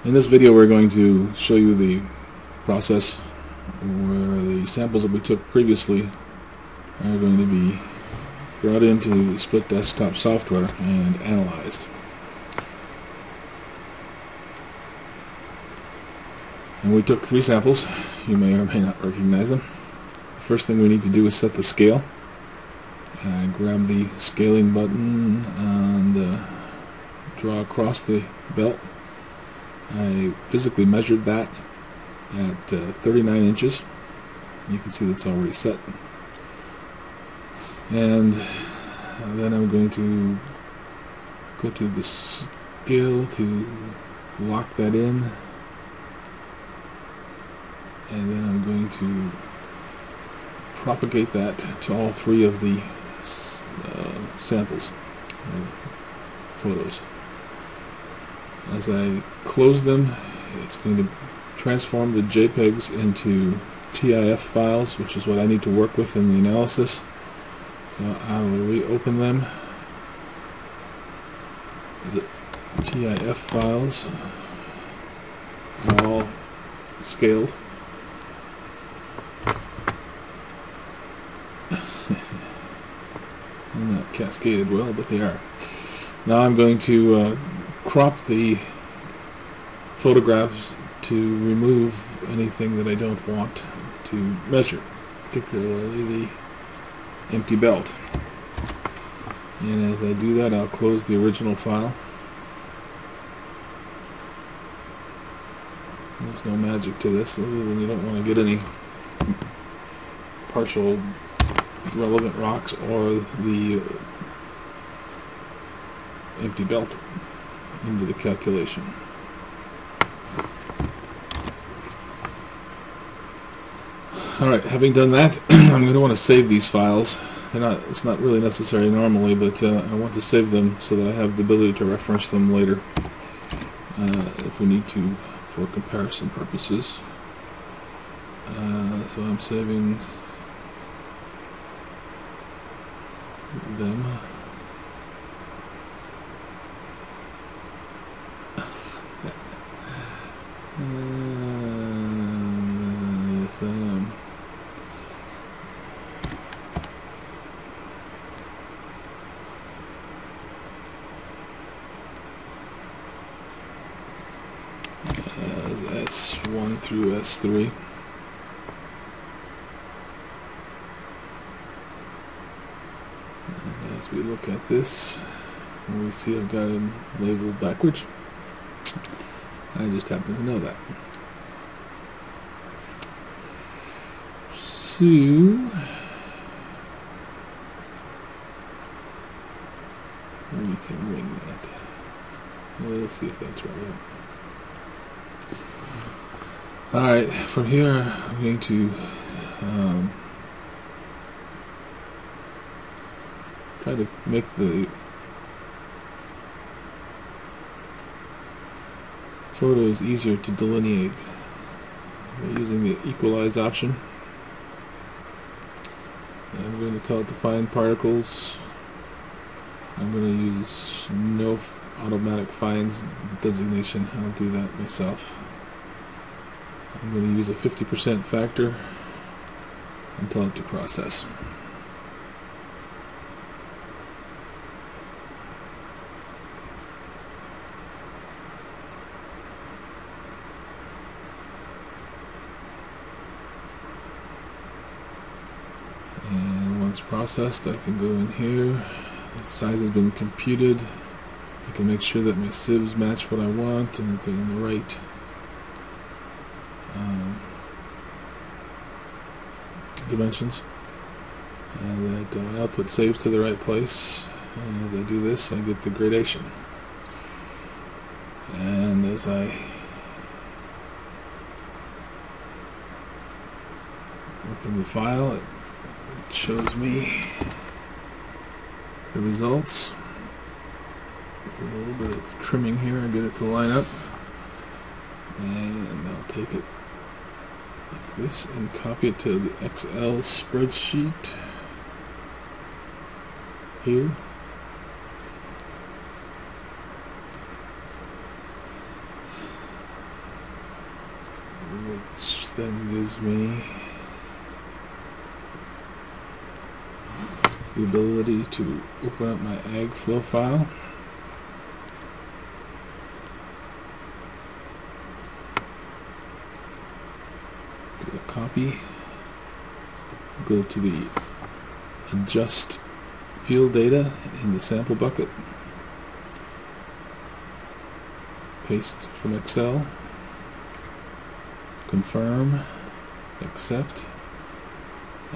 In this video we're going to show you the process where the samples that we took previously are going to be brought into the split desktop software and analyzed. And we took 3 samples. You may or may not recognize them. The first thing we need to do is set the scale. Grab the scaling button and draw across the belt. I physically measured that at 39 inches. You can see that's already set. And then I'm going to go to the scale to lock that in. And then I'm going to propagate that to all 3 of the samples, photos. As I close them, it's going to transform the JPEGs into TIF files, which is what I need to work with in the analysis. So I will reopen them. The TIF files are all scaled. Not cascaded well, but they are. Now I'm going to crop the photographs to remove anything that I don't want to measure, particularly the empty belt. And as I do that, I'll close the original file. There's no magic to this other than you don't want to get any partial relevant rocks or the empty belt into the calculation. Alright, having done that, I'm going to want to save these files. It's not really necessary normally, but I want to save them so that I have the ability to reference them later if we need to for comparison purposes. So I'm saving them. Yes, I am. As S1 through S3. As we look at this, we see I've got them labeled backwards. I just happen to know that. So we can ring that. Well, let's see if that's relevant. Alright, from here I'm going to try to make the photos easier to delineate by using the equalize option. I'm going to tell it to find particles. I'm going to use no automatic finds designation. I'll do that myself. I'm going to use a 50% factor and tell it to process. And once processed, I can go in here. The size has been computed. I can make sure that my sieves match what I want and that they're in the right dimensions, and that output saves to the right place. And as I do this, I get the gradation. And as I open the file, it shows me the results with a little bit of trimming here and get it to line up. And I'll take it like this and copy it to the Excel spreadsheet here. which then gives me the ability to open up my AggFlow file. Do a copy, go to the adjust field data in the sample bucket, paste from Excel, confirm, accept,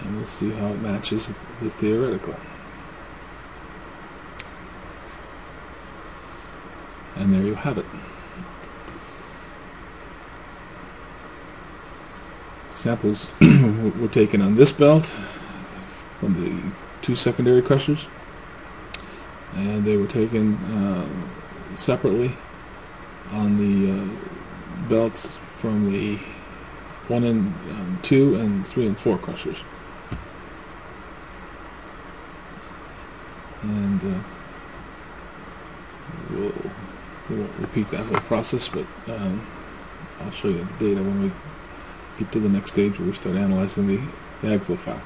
and we'll see how it matches the theoretical. And there you have it. Samples were taken on this belt from the 2 secondary crushers, and they were taken separately on the belts from the 1 and 2 and 3 and 4 crushers. And we won't repeat that whole process, but I'll show you the data when we get to the next stage where we start analyzing the AggFlow file.